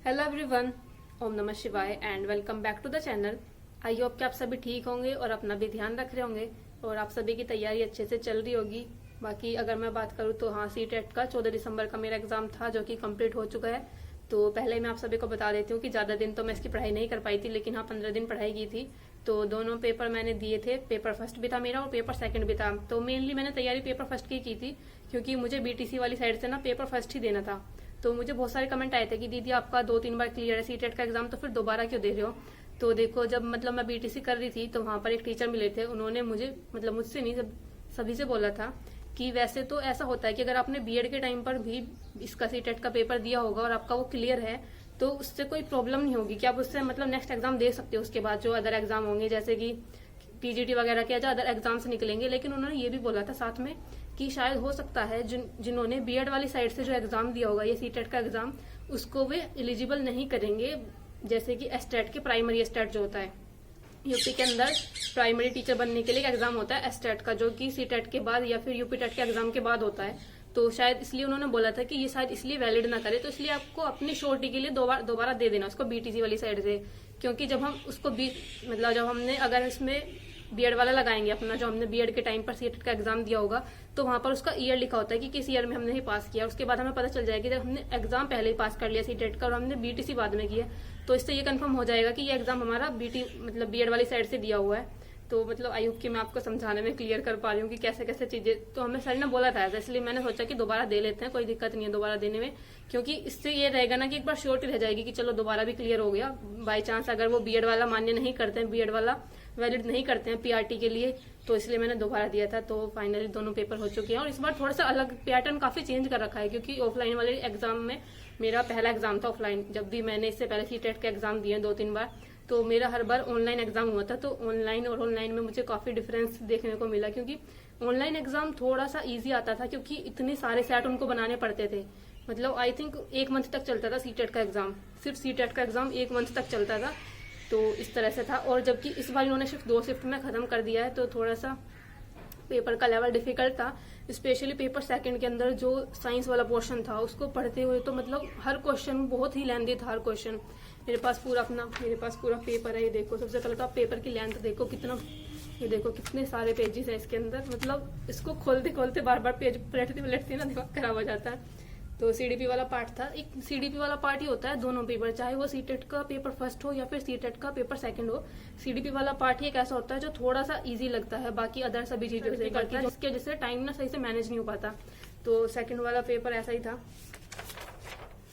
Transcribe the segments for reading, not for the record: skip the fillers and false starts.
Hello everyone, ओम नमः शिवाय and welcome back to the channel. I hope कि आप सभी ठीक होंगे और अपना भी ध्यान रख रहे होंगे और आप सभी की तैयारी अच्छे से चल रही होगी। बाकी अगर मैं बात करूँ तो हाँ, सीटेट का 14 दिसंबर का मेरा एग्जाम था जो कि कंप्लीट हो चुका है। तो पहले मैं आप सभी को बता देती हूँ कि ज़्यादा दिन तो मैं इसकी पढ़ाई नहीं कर पाई थी, लेकिन हाँ 15 दिन पढ़ाई की थी। तो दोनों पेपर मैंने दिए थे, पेपर फर्स्ट भी था मेरा और पेपर सेकंड भी था। तो मेनली मैंने तैयारी पेपर फर्स्ट की थी क्योंकि मुझे बीटीसी वाली साइड से ना पेपर फर्स्ट ही देना था। तो मुझे बहुत सारे कमेंट आए थे कि दीदी आपका 2-3 बार क्लियर है सीटेट का एग्जाम, तो फिर दोबारा क्यों दे रहे हो। तो देखो, जब मतलब मैं बीटीसी कर रही थी तो वहां पर एक टीचर मिले थे, उन्होंने मुझे मतलब मुझसे नहीं सभी से बोला था कि वैसे तो ऐसा होता है कि अगर आपने बीएड के टाइम पर भी इसका सीटेट का पेपर दिया होगा और आपका वो क्लियर है तो उससे कोई प्रॉब्लम नहीं होगी कि आप उससे मतलब नेक्स्ट एग्जाम दे सकते हो। उसके बाद जो अदर एग्जाम होंगे जैसे कि पीजीटी वगैरह के जो अदर एग्जाम्स निकलेंगे। लेकिन उन्होंने ये भी बोला था साथ में कि शायद हो सकता है जिन्होंने बीएड वाली साइड से जो एग्जाम दिया होगा ये सीटेट का एग्जाम, उसको वे एलिजिबल नहीं करेंगे। जैसे कि एस्टेट के प्राइमरी एस्टेट जो होता है यूपी के अंदर प्राइमरी टीचर बनने के लिए एग्जाम होता है एस्टेट का, जो कि सीटेट के बाद या फिर यूपी टेट के एग्जाम के बाद होता है। तो शायद इसलिए उन्होंने बोला था कि ये शायद इसलिए वैलिड ना करे, तो इसलिए आपको अपनी श्योरिटी के लिए दोबारा दे देना उसको बीटीसी वाली साइड से। क्योंकि जब हम उसको मतलब जब हमने अगर इसमें बीएड वाला लगाएंगे अपना, जो हमने बीएड के टाइम पर सीटेट का एग्जाम दिया होगा, तो वहां पर उसका ईयर लिखा होता है कि किस ईयर में हमने ही पास किया। उसके बाद हमें पता चल जाएगा कि जब हमने एग्जाम पहले ही पास कर लिया सीटेट का और हमने बीटीसी बाद में किया, तो इससे ये कंफर्म हो जाएगा कि ये एग्जाम हमारा मतलब बीएड वाली साइड से दिया हुआ है। तो मतलब आई होप कि मैं आपको समझाने में क्लियर कर पा रही हूँ कि कैसे कैसे चीजें। तो हमें सर ने बोला था, इसलिए मैंने सोचा कि दोबारा दे लेते हैं, कोई दिक्कत नहीं है दोबारा देने में। क्योंकि इससे ये रहेगा ना कि एक बार श्योरिटी रह जाएगी कि चलो दोबारा भी क्लियर हो गया। बाई चांस अगर वो बीएड वाला मान्य नहीं करते हैं, बीएड वाला वैलिड नहीं करते हैं पीआरटी के लिए, तो इसलिए मैंने दोबारा दिया था। तो फाइनली दोनों पेपर हो चुके हैं और इस बार थोड़ा सा अलग पैटर्न काफी चेंज कर रखा है, क्योंकि ऑफलाइन वाले एग्जाम में मेरा पहला एग्जाम था ऑफलाइन। जब भी मैंने इससे पहले सीटेट के एग्जाम दिए 2-3 बार, तो मेरा हर बार ऑनलाइन एग्जाम हुआ था। तो ऑनलाइन और ऑनलाइन में मुझे काफी डिफरेंस देखने को मिला, क्योंकि ऑनलाइन एग्जाम थोड़ा सा इजी आता था क्योंकि इतने सारे सेट उनको बनाने पड़ते थे। मतलब आई थिंक 1 मंथ तक चलता था सीटेट का एग्जाम, सिर्फ सीटेट का एग्जाम 1 मंथ तक चलता था। तो इस तरह से था। और जबकि इस बार इन्होंने सिर्फ 2 शिफ्ट में खत्म कर दिया है, तो थोड़ा सा पेपर का लेवल डिफिकल्ट था। स्पेशली पेपर सेकंड के अंदर जो साइंस वाला पोर्शन था उसको पढ़ते हुए तो मतलब हर क्वेश्चन बहुत ही लेंथी था। हर क्वेश्चन मेरे पास पूरा पेपर है। ये देखो, सबसे पहले तो आप पेपर की लेंथ देखो कितना, ये देखो कितने सारे पेजेस है इसके अंदर। मतलब इसको खोलते खोलते बार बार पेज पलटते ना दिमाग खराब हो जाता है। तो सीडीपी वाला पार्ट था। एक सीडीपी वाला पार्ट ही होता है दोनों पेपर, चाहे वो सीटेट का पेपर फर्स्ट हो या फिर सीटेट का पेपर सेकंड हो। सीडीपी वाला पार्ट ही एक ऐसा होता है जो थोड़ा सा इजी लगता है बाकी अदर सभी चीजों से, जिसके वजह से टाइम ना सही से मैनेज नहीं हो पाता। तो सेकंड वाला पेपर ऐसा ही था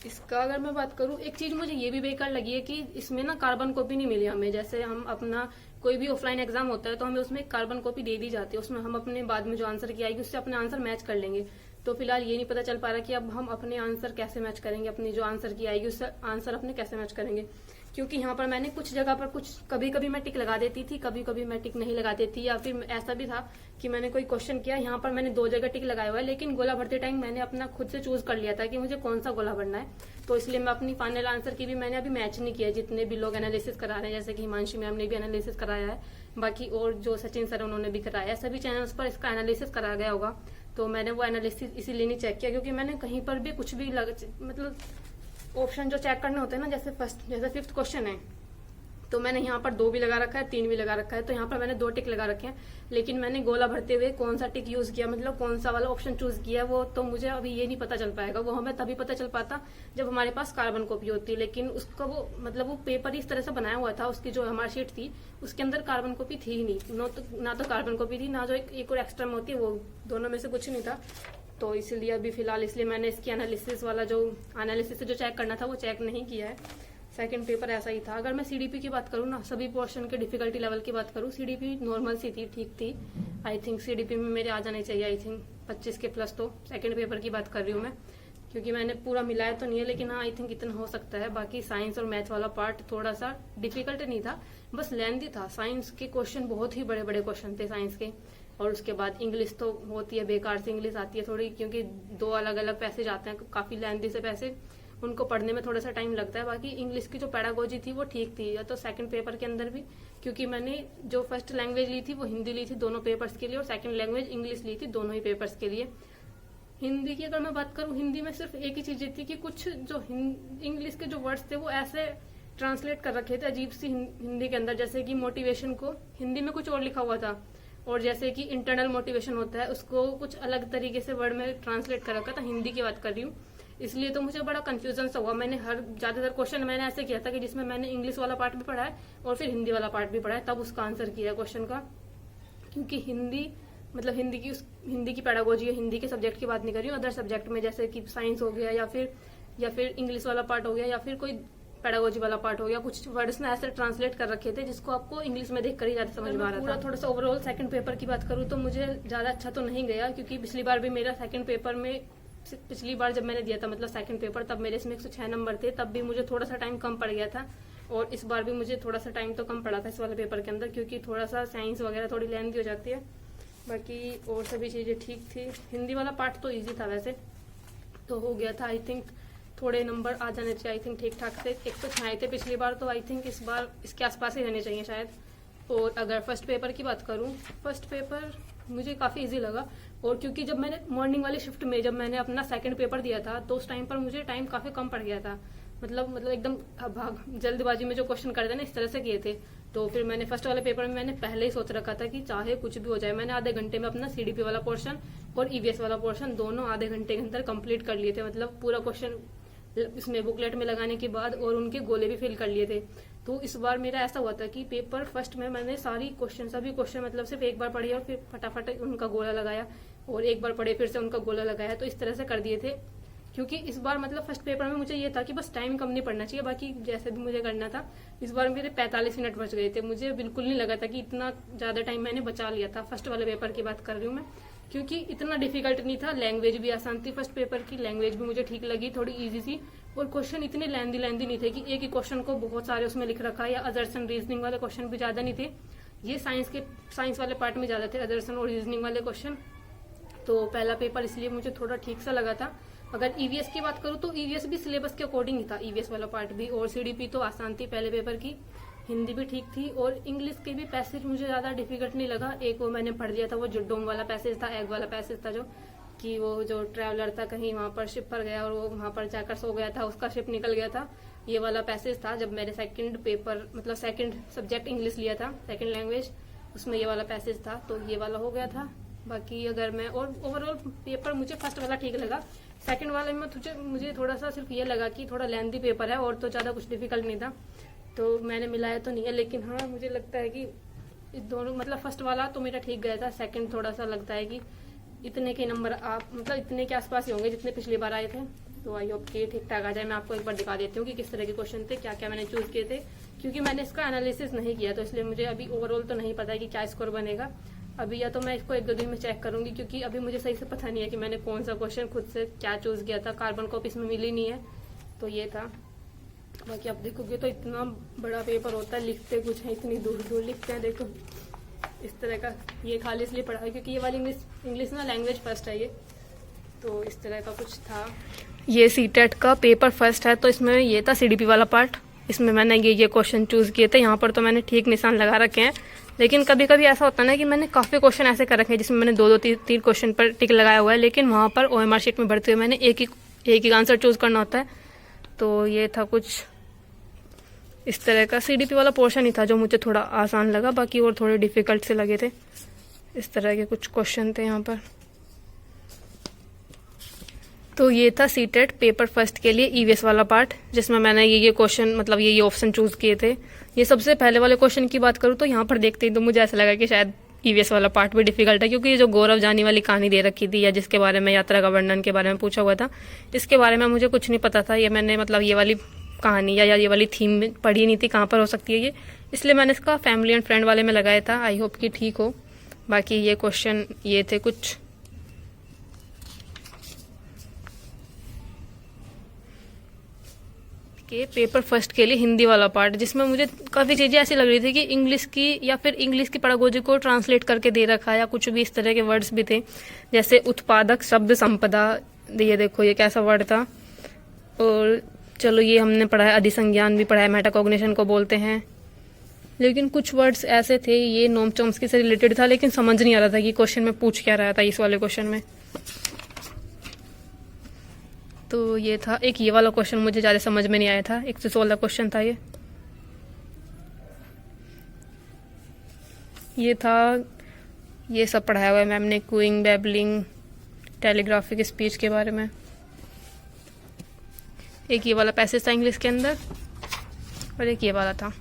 इसका। अगर मैं बात करूं, एक चीज मुझे ये भी बेकार लगी है कि इसमें ना कार्बन कॉपी नहीं मिली हमें। जैसे हम अपना कोई भी ऑफलाइन एग्जाम होता है तो हमें उसमें कार्बन कॉपी दे दी जाती है, उसमें हम अपने बाद में जो आंसर की आएगी उससे अपने आंसर मैच कर लेंगे। तो फिलहाल ये नहीं पता चल पा रहा कि अब हम अपने आंसर कैसे मैच करेंगे, अपनी जो आंसर की आएगी उससे आंसर अपने कैसे मैच करेंगे। क्योंकि यहाँ पर मैंने कुछ जगह पर कभी कभी मैं टिक लगा देती थी, कभी कभी मैं टिक नहीं लगाती थी। या फिर ऐसा भी था कि मैंने कोई क्वेश्चन किया, यहाँ पर मैंने 2 जगह टिक लगाया हुआ है, लेकिन गोला भरते टाइम मैंने अपना खुद से चूज कर लिया था कि मुझे कौन सा गोला भरना है। तो इसलिए मैं अपनी फाइनल आंसर की भी मैंने अभी मैच नहीं किया। जितने भी लोग एनालिसिस करा रहे हैं, जैसे कि हिमांशी मैम ने भी एनालिसिस कराया है, बाकी और जो सचिन सर उन्होंने भी कराया है, सभी चैनल्स पर इसका एनालिसिस कराया गया होगा। तो मैंने वो एनालिसिस इसीलिए नहीं चेक किया क्योंकि मैंने कहीं पर भी कुछ भी मतलब ऑप्शन जो चेक करने होते हैं ना, जैसे 5th क्वेश्चन है तो मैंने यहाँ पर 2 भी लगा रखा है, 3 भी लगा रखा है। तो यहाँ पर मैंने 2 टिक लगा रखे हैं, लेकिन मैंने गोला भरते हुए कौन सा टिक यूज किया, मतलब कौन सा वाला ऑप्शन चूज किया, वो तो मुझे अभी ये नहीं पता चल पाएगा। वो हमें तभी पता चल पाता जब हमारे पास कार्बन कॉपी होती है। लेकिन उसका वो मतलब वो पेपर इस तरह से बनाया हुआ था, उसकी जो हमारी शीट थी उसके अंदर कार्बन कॉपी थी ही नहीं। ना तो कार्बन कॉपी थी, ना जो एक और एक्स्ट्रा में होती है, वो दोनों में से कुछ नहीं था। तो इसलिए अभी फिलहाल इसलिए मैंने इसकी एनालिसिस वाला जो एनालिसिस से जो चेक करना था वो चेक नहीं किया है। सेकंड पेपर ऐसा ही था। अगर मैं सीडीपी की बात करूँ ना, सभी पोर्शन के डिफिकल्टी लेवल की बात करूँ, सीडीपी नॉर्मल सी थी, ठीक थी। आई थिंक सीडीपी में मेरे आ जाने चाहिए, आई थिंक 25 के प्लस। तो सेकंड पेपर की बात कर रही हूँ मैं, क्योंकि मैंने पूरा मिलाया तो नहीं है, लेकिन हाँ आई थिंक इतना हो सकता है। बाकी साइंस और मैथ वाला पार्ट थोड़ा सा डिफिकल्ट नहीं था, बस लेंथी था। साइंस के क्वेश्चन बहुत ही बड़े बड़े क्वेश्चन थे साइंस के। और उसके बाद इंग्लिश तो होती है बेकार से इंग्लिश आती है थोड़ी, क्योंकि 2 अलग अलग पैसेज आते हैं, काफी लेंथी से पैसेज, उनको पढ़ने में थोड़ा सा टाइम लगता है। बाकी इंग्लिश की जो पैडागोजी थी वो ठीक थी। या तो सेकंड पेपर के अंदर भी, क्योंकि मैंने जो फर्स्ट लैंग्वेज ली थी वो हिंदी ली थी दोनों पेपर्स के लिए, और सेकंड लैंग्वेज इंग्लिश ली थी दोनों ही पेपर्स के लिए। हिंदी की अगर मैं बात करूं, हिंदी में सिर्फ एक ही चीज थी कि कुछ जो इंग्लिश के जो वर्ड्स थे वो ऐसे ट्रांसलेट कर रखे थे अजीब सी हिंदी के अंदर, जैसे कि मोटिवेशन को हिंदी में कुछ और लिखा हुआ था, और जैसे कि इंटरनल मोटिवेशन होता है उसको कुछ अलग तरीके से वर्ड में ट्रांसलेट कर रखा था। हिंदी की बात कर रही हूँ, इसलिए तो मुझे बड़ा कंफ्यूजन सा हुआ। मैंने ज्यादातर क्वेश्चन मैंने ऐसे किया था कि जिसमें मैंने इंग्लिश वाला पार्ट भी पढ़ा है और फिर हिंदी वाला पार्ट भी पढ़ा है, तब उसका आंसर किया क्वेश्चन का। क्योंकि हिंदी मतलब हिंदी की पैडागोजी है, हिंदी के सब्जेक्ट की बात नहीं कर रही हूँ, अदर सब्जेक्ट में जैसे कि साइंस हो गया या फिर इंग्लिश वाला पार्ट हो गया या फिर कोई पैडागोजी वाला पार्ट हो गया, कुछ वर्ड्स ने ऐसे ट्रांसलेट कर रखे थे जिसको आपको इंग्लिश में देखकर ही ज्यादा समझ में आ रहा था। थोड़ा सा ओवरऑल सेकंड पेपर की बात करूँ तो मुझे ज्यादा अच्छा तो नहीं गया, क्योंकि पिछली बार भी मेरा सेकंड पेपर में, पिछली बार जब मैंने दिया था मतलब सेकंड पेपर, तब मेरे इसमें 106 नंबर थे, तब भी मुझे थोड़ा सा टाइम कम पड़ गया था। और इस बार भी मुझे थोड़ा सा टाइम तो कम पड़ा था इस वाले पेपर के अंदर, क्योंकि थोड़ा सा साइंस वगैरह थोड़ी लेंथी हो जाती है। बाकी और सभी चीजें ठीक थी। हिंदी वाला पार्ट तो इजी था वैसे, तो हो गया था। आई थिंक थोड़े नंबर आ जाने चाहिए, आई थिंक ठीक ठाक से 106 आए थे पिछली बार, तो आई थिंक इस बार इसके आसपास ही रहने चाहिए शायद। और अगर फर्स्ट पेपर की बात करूं, फर्स्ट पेपर मुझे काफी इजी लगा, और क्योंकि जब मैंने मॉर्निंग वाली शिफ्ट में जब मैंने अपना सेकंड पेपर दिया था तो उस टाइम पर मुझे टाइम काफी कम पड़ गया था। मतलब एकदम भाग जल्दबाजी में जो क्वेश्चन कर देना इस तरह से किए थे। तो फिर मैंने फर्स्ट वाले पेपर में मैंने पहले ही सोच रखा था कि चाहे कुछ भी हो जाए, मैंने आधे घंटे में अपना सीडीपी वाला पोर्शन और ईवीएस वाला पोर्शन दोनों आधे घंटे के अंदर कंप्लीट कर लिए थे। मतलब पूरा क्वेश्चन इसमें बुकलेट में लगाने के बाद और उनके गोले भी फिल कर लिए थे। तो इस बार मेरा ऐसा हुआ था कि पेपर फर्स्ट में मैंने सभी क्वेश्चन मतलब सिर्फ एक बार पढ़ी और फिर फटाफट उनका गोला लगाया, और एक बार पढ़े फिर से उनका गोला लगाया, तो इस तरह से कर दिए थे। क्योंकि इस बार मतलब फर्स्ट पेपर में मुझे ये था कि बस टाइम कम नहीं पड़ना चाहिए, बाकी जैसे भी मुझे करना था। इस बार मेरे 45 मिनट बच गए थे, मुझे बिल्कुल नहीं लगा था कि इतना ज्यादा टाइम मैंने बचा लिया था। फर्स्ट वाले पेपर की बात कर रही हूँ मैं, क्योंकि इतना डिफिकल्ट नहीं था, लैंग्वेज भी आसान थी फर्स्ट पेपर की, लैंग्वेज भी मुझे ठीक लगी, थोड़ी इजी थी, और क्वेश्चन इतने लेंदी नहीं थे कि एक ही क्वेश्चन को बहुत सारे उसमें लिख रखा है, या अजर्सन रीजनिंग वाले क्वेश्चन भी ज्यादा नहीं थे। ये साइंस वाले पार्ट में ज्यादा थे अजर्सन और रीजनिंग वाले क्वेश्चन। तो पहला पेपर इसलिए मुझे थोड़ा ठीक सा लगा था। अगर ईवीएस की बात करूँ तो ईवीएस भी सिलेबस के अकॉर्डिंग ही था, ईवीएस वाला पार्ट भी, और सीडीपी तो आसान थी पहले पेपर की, हिंदी भी ठीक थी, और इंग्लिश के भी पैसेज मुझे ज्यादा डिफिकल्ट नहीं लगा। एक वो मैंने पढ़ लिया था, वो जुडोम वाला पैसेज था, एग वाला पैसेज था, जो कि वो जो ट्रैवलर था कहीं वहां पर शिप पर गया और वो वहां पर जाकर सो गया था, उसका शिप निकल गया था, ये वाला पैसेज था। जब मैंने सेकंड पेपर मतलब सेकंड सब्जेक्ट इंग्लिश लिया था, सेकंड लैंग्वेज, उसमें ये वाला पैसेज था, तो ये वाला हो गया था। बाकी अगर मैं और ओवरऑल पेपर मुझे फर्स्ट वाला ठीक लगा, सेकंड वाले में मुझे थोड़ा सा सिर्फ ये लगा कि थोड़ा लेंथी पेपर है, और तो ज्यादा कुछ डिफिकल्ट नहीं था, तो मैंने मिलाया तो नहीं है। लेकिन हाँ, मुझे लगता है कि इस दोनों मतलब फर्स्ट वाला तो मेरा ठीक गया था, सेकंड थोड़ा सा लगता है कि इतने के नंबर आप मतलब इतने के आसपास ही होंगे जितने पिछली बार आए थे। तो आई होप कि ठीक ठाक आ जाए। मैं आपको एक बार दिखा देती हूँ कि किस तरह के क्वेश्चन थे, क्या क्या मैंने चूज किए थे, क्योंकि मैंने इसका एनालिसिस नहीं किया, तो इसलिए मुझे अभी ओवरऑल तो नहीं पता है कि क्या स्कोर बनेगा अभी, या तो मैं इसको 1-2 दिन में चेक करूंगी, क्योंकि अभी मुझे सही से पता नहीं है कि मैंने कौन सा क्वेश्चन खुद से क्या चूज किया था। कार्बन कॉपी इसमें मिली नहीं है, तो ये था। बाकी आप देखोगे तो इतना बड़ा पेपर होता है, लिखते कुछ है, इतनी दूर दूर लिखते हैं, देखो इस तरह का। ये खाली इसलिए पढ़ा है क्योंकि ये वाली इंग्लिश ना लैंग्वेज फर्स्ट है ये, तो इस तरह का कुछ था। ये सीटेट का पेपर फर्स्ट है, तो इसमें ये था सीडीपी वाला पार्ट, इसमें मैंने ये क्वेश्चन चूज किए थे। यहाँ पर तो मैंने ठीक निशान लगा रखे हैं, लेकिन कभी कभी ऐसा होता है ना कि मैंने काफी क्वेश्चन ऐसे कर रखे हैं जिसमें मैंने 2-3 क्वेश्चन पर टिक लगाया हुआ है, लेकिन वहां पर ओएमआर शीट में भरते हुए मैंने एक ही आंसर चूज करना होता है। तो ये था कुछ इस तरह का। सीडीपी वाला पोर्शन ही था जो मुझे थोड़ा आसान लगा, बाकी और थोड़े डिफिकल्ट से लगे थे। इस तरह के कुछ क्वेश्चन थे यहाँ पर। तो ये था सीटेट पेपर फर्स्ट के लिए ईवीएस वाला पार्ट, जिसमें मैंने ये क्वेश्चन मतलब ये ऑप्शन चूज किए थे। ये सबसे पहले वाले क्वेश्चन की बात करूँ तो यहाँ पर देखते ही तो मुझे ऐसा लगा कि शायद ईवीएस वाला पार्ट भी डिफिकल्ट है, क्योंकि ये जो गौरव जानी वाली कहानी दे रखी थी, या जिसके बारे में यात्रा का वर्णन के बारे में पूछा हुआ था, इसके बारे में मुझे कुछ नहीं पता था। ये मैंने मतलब ये वाली कहानी या ये वाली थीम पढ़ी नहीं थी, कहाँ पर हो सकती है ये, इसलिए मैंने इसका फैमिली एंड फ्रेंड वाले में लगाया था। आई होप कि ठीक हो। बाकी ये क्वेश्चन ये थे कुछ। के पेपर फर्स्ट के लिए हिंदी वाला पार्ट, जिसमें मुझे काफ़ी चीज़ें ऐसी लग रही थी कि इंग्लिश की या फिर इंग्लिश की पैडागोजी को ट्रांसलेट करके दे रखा है, या कुछ भी इस तरह के वर्ड्स भी थे, जैसे उत्पादक शब्द संपदा। ये देखो ये कैसा वर्ड था। और चलो ये हमने पढ़ा है, अधिसंज्ञान भी पढ़ा है, मेटाकॉग्निशन को बोलते हैं। लेकिन कुछ वर्ड्स ऐसे थे, ये नोम चॉम्स्की से रिलेटेड था, लेकिन समझ नहीं आ रहा था कि क्वेश्चन में पूछ क्या रहा था इस वाले क्वेश्चन में। तो ये था एक, ये वाला क्वेश्चन मुझे ज़्यादा समझ में नहीं आया था, 116 क्वेश्चन था ये था। ये सब पढ़ाया हुआ है मैम ने, क्यूइंग, बैबलिंग, टेलीग्राफिक स्पीच के बारे में। एक ये वाला पैसेज था इंग्लिश के अंदर और एक ये वाला था।